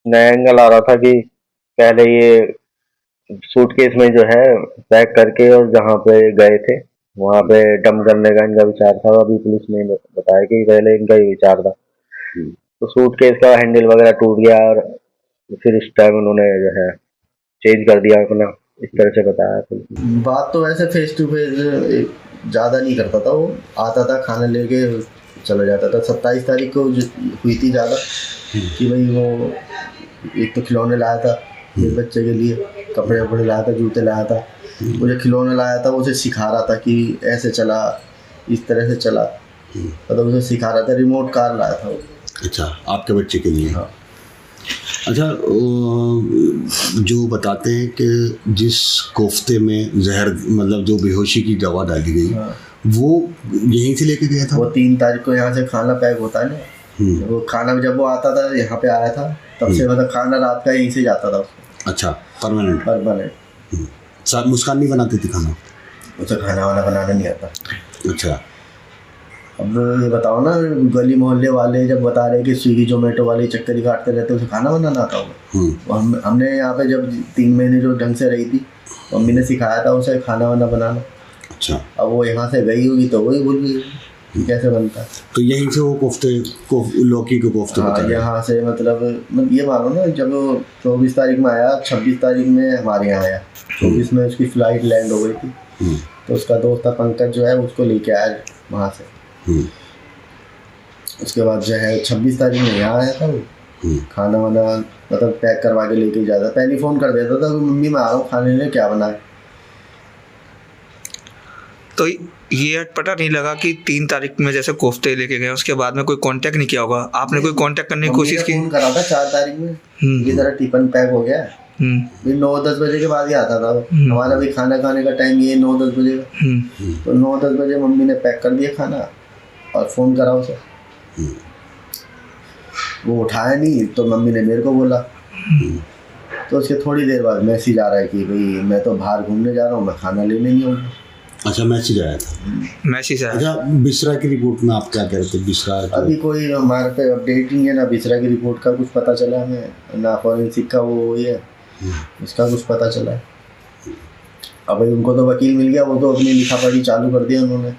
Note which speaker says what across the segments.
Speaker 1: नया एंगल आ रहा था कि पहले ये सूटकेस में जो है पैक करके और जहाँ पे गए थे वहाँ पे डंप करने का इनका विचार था। अभी पुलिस ने बताया कि पहले इनका ये विचार था। तो सूटकेस का हैंडल वगैरह टूट गया और फिर इस टाइम उन्होंने जो है चेंज कर दिया अपना, इस तरह से बताया पुलिस ने।
Speaker 2: बात तो वैसे फेस टू फेस ज़्यादा नहीं करता था वो, आता था खाना लेके चला जाता था। 27 तारीख को हुई थी ज़्यादा कि भाई वो एक तो खिलौने लाया था एक बच्चे के लिए, कपड़े वपड़े लाया था, जूते लाया था। वो जो खिलौने लाया था वो उसे सिखा रहा था कि ऐसे चला, इस तरह से चला, मतलब उसे सिखा रहा था। रिमोट कार लाया था वो।
Speaker 3: अच्छा, आपके बच्चे के लिए?
Speaker 2: हाँ।
Speaker 3: अच्छा, जो बताते हैं कि जिस कोफ्ते में जहर, मतलब जो बेहोशी की दवा डाली गई,
Speaker 2: हाँ।
Speaker 3: वो यहीं से लेके गया था?
Speaker 2: वो 3 तारीख को यहाँ से खाना पैक होता है ना, वो खाना जब वो आता था यहाँ पे आया था तब से, मतलब खाना रात का यहीं से जाता था उसको।
Speaker 3: अच्छा, परमानेंट?
Speaker 2: परमानेंट।
Speaker 3: साथ मुस्कान नहीं बनाती थी खाना?
Speaker 2: उसे खाना वाना बनाना नहीं आता।
Speaker 3: अच्छा।
Speaker 2: अब ये बताओ ना, गली मोहल्ले वाले जब बता रहे कि स्विगी जोमेटो वाले चक्कर ही काटते रहते, उसे खाना बनाना आता होगा। हमने यहाँ पे जब 3 महीने जो ढंग से रही थी, मम्मी ने सिखाया था उसे खाना वाना बनाना।
Speaker 3: अच्छा।
Speaker 2: अब वो यहाँ से गई होगी तो वही भूल गई कि कैसे बनता है।
Speaker 3: तो यहीं से वो लौकी के कोफ्ते?
Speaker 2: हाँ, यहाँ से मतलब ये मानो ना, जब 24 तारीख में आया, 26 तारीख में हमारे यहाँ आया, 24 में उसकी फ्लाइट लैंड हो गई थी। तो उसका दोस्त था पंकज जो है, उसको लेके आया वहाँ से। उसके बाद जो है 26 तारीख में यहाँ आया था वो। खाना वाना मतलब पैक करवा के लेके जाता, पहले फ़ोन कर देता था कि मम्मी मैं आ रहा हूँ खाने लिए, क्या बनाए।
Speaker 4: तो ये पता नहीं लगा कि 3 तारीख में जैसे कोफ्ते लेके गए, उसके बाद में कोई कांटेक्ट नहीं किया होगा आपने? कोई कांटेक्ट करने की कोशिश की?
Speaker 2: फ़ोन करा था 4 तारीख में, ये तरह टिफिन पैक हो गया। भी 9-10 बजे के बाद ही आता था। हमारा भी खाना खाने का टाइम ये 9-10 बजे का। तो 9-10 बजे मम्मी ने पैक कर दिया खाना और फ़ोन करा उसे। वो उठाया नहीं तो मम्मी ने मेरे को बोला। तो उसके थोड़ी देर बाद मैसेज आ रहा है कि भाई मैं तो बाहर घूमने जा रहा हूँ, मैं खाना लेने नहीं आऊँगा।
Speaker 3: अच्छा, मैसेज आया था?
Speaker 4: मैसेज आया।
Speaker 3: अच्छा, बिस्रा की रिपोर्ट में आप क्या कह रहे थे? बिस्रा
Speaker 2: अभी कोई हमारे पे अपडेट नहीं है ना, बिस्रा की रिपोर्ट का कुछ पता चला हमें ना, फॉरेंसिक का वो है उसका कुछ पता चला है। अब भाई उनको तो वकील मिल गया, वो तो अपनी लिखा पढ़ी चालू कर दिया उन्होंने,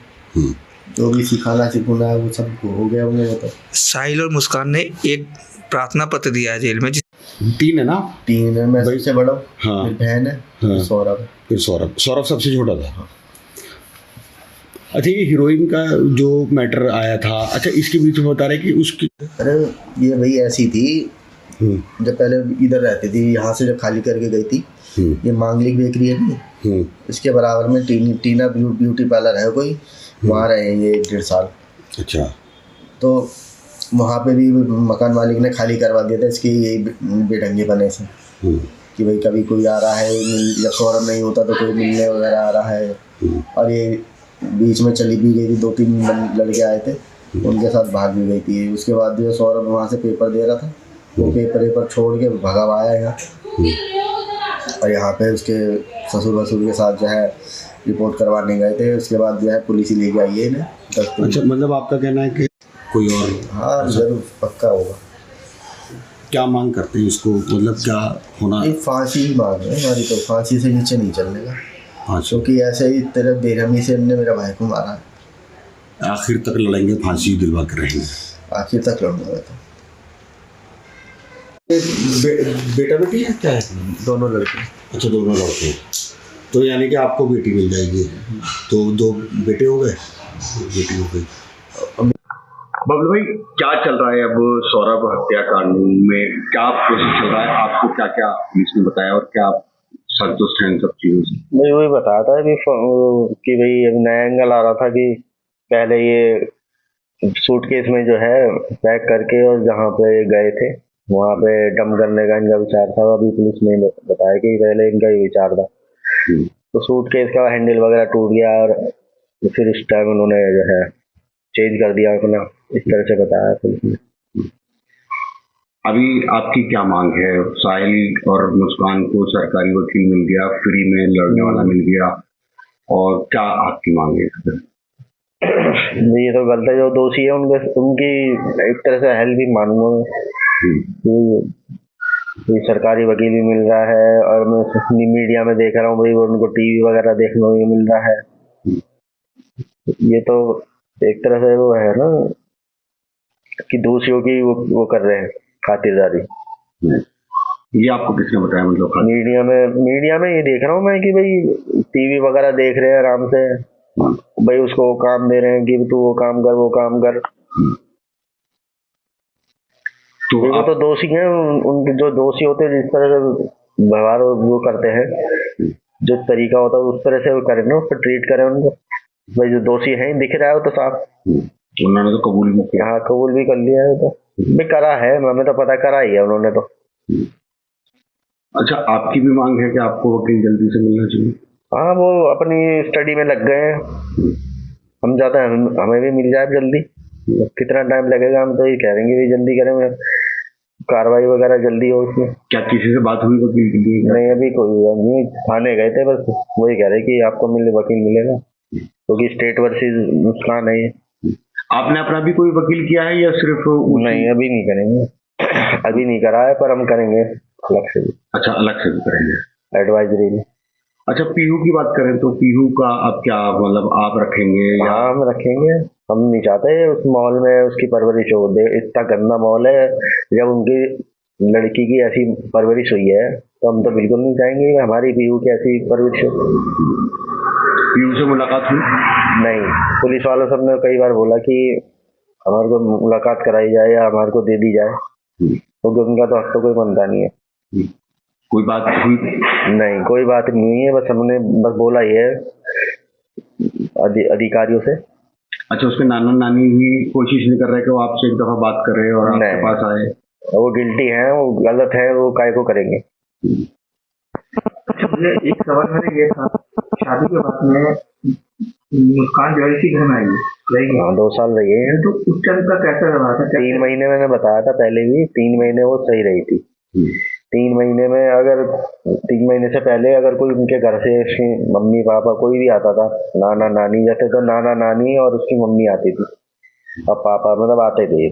Speaker 2: जो भी सिखाना सिखाना है वो सब हो गया उन्हें। वो तो
Speaker 4: साहिल और मुस्कान ने एक प्रार्थना पत्र दिया है जेल में।
Speaker 3: 3 है ना?
Speaker 2: 3 है, मैं सबसे बड़ा।
Speaker 3: हाँ।
Speaker 2: फिर बहन है,
Speaker 3: हाँ।
Speaker 2: सौरभ।
Speaker 3: फिर सौरभ सबसे छोटा था। हाँ। अच्छा, ये हीरोइन का जो मैटर आया था, अच्छा इसके बीच में बता रहे कि उसकी,
Speaker 2: अरे ये भाई ऐसी थी, जब पहले इधर रहती थी, यहाँ से जब खाली करके गई थी, ये मांगलिक बेकरी है नहीं, इसके बराबर में टीना ब्यूटी पार्लर है कोई, वहाँ रहे ये 1.5 साल।
Speaker 3: अच्छा।
Speaker 2: तो वहाँ पे भी मकान मालिक ने खाली करवा दिया था इसकी यही बेढंगे बने से, कि भाई कभी कोई आ रहा है, जब सौरभ नहीं होता तो कोई मिलने वगैरह आ रहा है। और ये बीच में चली भी गई थी, 2-3 लड़के आए थे, उनके साथ भाग भी गई थी। उसके बाद जो सौरभ वहाँ से पेपर दे रहा था, वो पेपर छोड़ के भगा आया यहाँ, और यहाँ पे उसके ससुर वसुर के साथ जो है रिपोर्ट करवाने गए थे। उसके बाद जो है पुलिस ही लेके आई है इन्हें 10 दिन।
Speaker 3: अच्छा, मतलब आपका कहना है कि कोई और?
Speaker 2: हाँ, जरूर पक्का होगा।
Speaker 3: क्या मांग करते हैं इसको, मतलब क्या होना?
Speaker 2: फांसी ही मांग है हमारी, तो फांसी से नीचे नहीं चलने का।
Speaker 3: हाँ,
Speaker 2: क्योंकि ऐसे ही तेरे बेरहमी से इनने मेरा भाई को मारा है।
Speaker 3: आखिर तक लड़ेंगे, फांसी दिलवा कर रहेंगे,
Speaker 2: आखिर तक लड़ूंगा।
Speaker 3: बेटा बेटी है क्या है?
Speaker 2: दोनों लड़के।
Speaker 3: अच्छा, दोनों लड़के। तो यानी कि आपको बेटी मिल जाएगी, तो 2 बेटे हो गए, बेटी हो गई।
Speaker 5: बबलू भाई, क्या चल रहा है अब सौरभ हत्याकांड में? क्या प्रोसेस चल रहा है? आपको क्या क्या पुलिस ने बताया और क्या संतुष्ट हैं इन सब चीज़ों से?
Speaker 1: मैं वही बताया था कि भाई अभी नया एंगल आ रहा था कि पहले ये सूटकेस में जो है पैक करके और जहाँ पे गए थे वहाँ पे डंप करने का इनका विचार था। अभी पुलिस ने बताया कि पहले इनका ये विचार था। तो सूटकेस का हैंडल वगैरह टूट गया और फिर इस टाइम उन्होंने जो है चेंज कर दिया अपना, इस तरह से बताया पुलिस ने।
Speaker 5: अभी आपकी क्या मांग है? साहिल और मुस्कान को सरकारी वकील मिल गया, फ्री में लड़ने वाला मिल गया, और क्या आपकी मांग है?
Speaker 1: ये तो गलत है, जो दोषी है उनकी एक तरह से हेल्प भी मानूंगा। कोई सरकारी वकील भी मिल रहा है, और मैं मीडिया में देख रहा हूँ भाई, वो उनको टीवी वगैरह देखने को भी मिल रहा है। ये तो एक तरह से वो है ना कि दोषियों की वो कर रहे हैं खातिरदारी।
Speaker 5: ये आपको किसने बताया, मतलब
Speaker 1: मीडिया में ये देख रहा हूँ मैं कि भाई टीवी वगैरह देख रहे हैं आराम से, भाई उसको वो काम दे रहे हैं कि तू वो काम कर, वो काम कर।
Speaker 5: तो
Speaker 1: वो तो दोषी हैं, उनके जो दोषी होते हैं, जिस तरह से व्यवहार वो करते हैं, जो तरीका होता है उस तरह से वो करें ना, उसको ट्रीट करें उनको। भाई जो दोषी है दिख रहा है वो तो साफ,
Speaker 5: उन्होंने तो कबूल भी किया।
Speaker 1: हाँ कबूल भी कर लिया है, तो भी करा है, हमें तो पता करा ही है उन्होंने तो।
Speaker 5: अच्छा, आपकी भी मांग है कि आपको वकील जल्दी से मिलना चाहिए?
Speaker 1: हाँ, वो अपनी स्टडी में लग गए हैं, हम चाहते हैं हमें भी मिल जाए जल्दी। कितना टाइम लगेगा, हम तो ये कह रहे हैं जल्दी करें, कार्रवाई वगैरह जल्दी हो उसमें।
Speaker 5: क्या किसी से बात हुई वकील के लिए?
Speaker 1: नहीं, अभी कोई नहीं, थाने गए थे, बस वही कह रहे कि आपको वकील मिलेगा, क्योंकि स्टेट वर्सेस मुस्कान है ये।
Speaker 5: आपने अपना भी कोई वकील किया है या सिर्फ
Speaker 1: नहीं, अभी नहीं करेंगे, अभी नहीं करा है, पर हम करेंगे अलग से भी।
Speaker 5: अच्छा, अलग से भी करेंगे
Speaker 1: एडवाइजरी में।
Speaker 5: अच्छा, पीहू की बात करें तो पीहू का अब क्या, मतलब आप रखेंगे या?
Speaker 1: हाँ, हम रखेंगे, हम नहीं चाहते उस माहौल में उसकी परवरिश हो। इतना गंदा माहौल है, जब उनकी लड़की की ऐसी परवरिश हुई है तो हम तो बिल्कुल नहीं चाहेंगे कि हमारी पीहू की ऐसी परवरिश हो।
Speaker 5: पीहू से मुलाकात हुई?
Speaker 1: नहीं, पुलिस वालों सबने कई बार बोला कि हमारे को मुलाकात कराई जाए या हमारे को दे दी जाए, क्योंकि उनका तो हक तो कोई बनता नहीं है।
Speaker 5: कोई बात हुई?
Speaker 1: नहीं, कोई बात नहीं हुई है, बस हमने बस बोला ही है अधिकारियों से।
Speaker 5: अच्छा, उसके नाना नानी भी कोशिश नहीं कर रहे कि वो आपसे एक दफा बात कर रहे और आपके पास आए?
Speaker 1: वो गिल्टी है, वो गलत है, वो काय को करेंगे।
Speaker 4: मुझे एक सवाल मेरा ये था, शादी के बाद में मुस्कान जो है इसी घर में आई है,
Speaker 1: हाँ 2 साल रही है।
Speaker 4: तो उस टाइम का कैसा रहा था?
Speaker 1: 3 महीने मैंने बताया था पहले भी, 3 महीने वो सही रही थी। 3 महीने में अगर 3 महीने से पहले अगर कोई उनके घर से उसकी मम्मी पापा कोई भी आता था, नाना नानी, जैसे तो नाना नानी और उसकी मम्मी आती थी, अब पापा मतलब आते थे,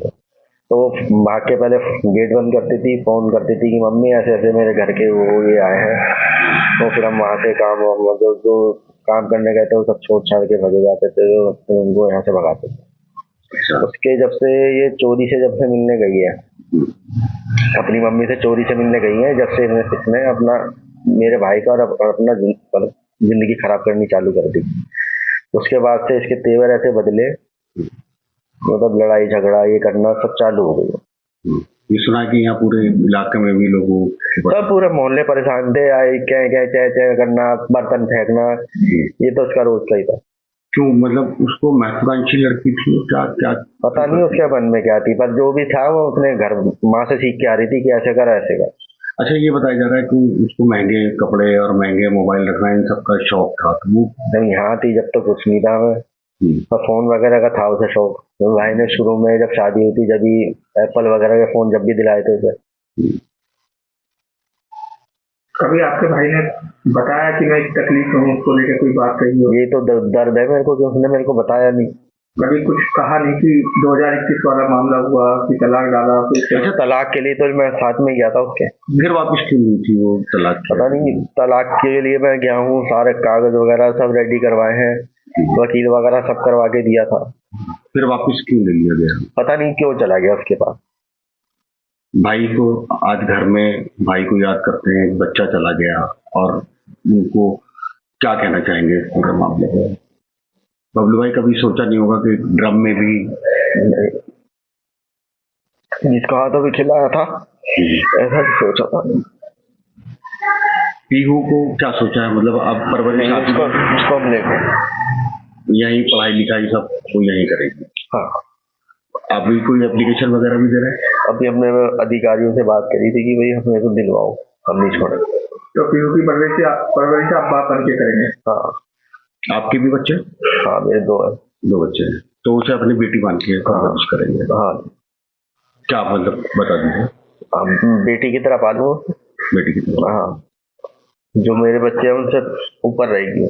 Speaker 1: तो वो भाग के पहले गेट बंद करती थी, फोन करती थी कि मम्मी ऐसे ऐसे मेरे घर के वो ये आए हैं, तो फिर हम वहाँ से काम जो काम करने गए थे वो सब छोड़ छाड़ के भगे जाते थे, तो उनको यहाँ से भगाते थे। उसके जब से ये चोरी से जब से मिलने गई है, अपनी मम्मी से चोरी से मिलने गई है, जब से इसने अपना मेरे भाई का और अपना जिंदगी खराब करनी चालू कर दी, उसके बाद से इसके तेवर ऐसे बदले, मतलब लड़ाई झगड़ा ये करना सब चालू हो गई।
Speaker 5: ये सुना कि यहाँ पूरे इलाके में भी लोगों
Speaker 1: सब पूरे मोहल्ले परेशान थे, आई क्या क्या चह चह करना, बर्तन फेंकना, ये तो उसका रोज का ही था।
Speaker 5: क्यों, मतलब उसको महत्वाकांक्षी लड़की थी क्या? क्या
Speaker 1: पता नहीं उसके मन में क्या थी, पर जो भी था वो उसने घर माँ से सीख के आ रही थी कि ऐसे कर ऐसे कर।
Speaker 5: अच्छा, ये बताया जा रहा है कि उसको महंगे कपड़े और महंगे मोबाइल रखना इन सबका शौक था, तो वो
Speaker 1: नहीं यहाँ थी जब तक कुछ नहीं था, मैं फोन वगैरह का था उसे शौक। तो भाई ने शुरू में जब शादी हुई थी, जब भी एप्पल वगैरह के फोन जब भी दिलाए थे उसे।
Speaker 4: कभी आपके भाई ने बताया कि मैं इस तकलीफ में हूँ, उसको लेकर कोई बात कही हो?
Speaker 1: ये तो दर्द है मेरे को कि उसने मेरे को बताया नहीं।
Speaker 4: कभी कुछ कहा नहीं कि 2021 वाला मामला हुआ कि तलाक डाला?
Speaker 1: अच्छा, तलाक के लिए तो मैं साथ में गया था उसके।
Speaker 5: फिर वापस क्यों नहीं थी वो तलाक?
Speaker 1: पता नहीं, तलाक के लिए मैं गया हूँ, सारे कागज वगैरह सब रेडी करवाए हैं, वकील वगैरह सब करवा के दिया था,
Speaker 5: फिर वापस क्यों ले लिया गया?
Speaker 1: पता नहीं क्यों चला गया उसके पास।
Speaker 5: भाई को आज घर में भाई को याद करते हैं, बच्चा चला गया, और उनको क्या कहना चाहेंगे इस पूरे मामले में? बबलू भाई कभी सोचा नहीं होगा कि ड्रम में भी
Speaker 1: जिसका हाथ अभी खिलाया था ऐसा भी सोचा था।
Speaker 5: पीहू को क्या सोचा है, मतलब अब परवरिश
Speaker 1: उसको हम लेंगे,
Speaker 5: यही पढ़ाई लिखाई सब वो यही करेगी?
Speaker 1: हाँ।
Speaker 5: अभी कोई एप्लीकेशन वगैरह भी दे रहे हैं?
Speaker 1: अभी हमने अधिकारियों से बात करी थी कि भाई हमें तो दिलवाओ, हम नहीं छोड़ेंगे।
Speaker 4: तो पीहू की परवरिश आप बाप बन के करेंगे?
Speaker 1: हाँ।
Speaker 5: आपके भी बच्चे?
Speaker 1: हाँ, मेरे 2 है।
Speaker 5: 2 बच्चे हैं, तो उसे अपनी बेटी मान के परवरिश करेंगे?
Speaker 1: हाँ।
Speaker 5: क्या मतलब बता दीजिए।
Speaker 1: बेटी की तरह पालूं,
Speaker 5: बेटी की तरह?
Speaker 1: हाँ, जो मेरे बच्चे हैं उनसे ऊपर रहेगी।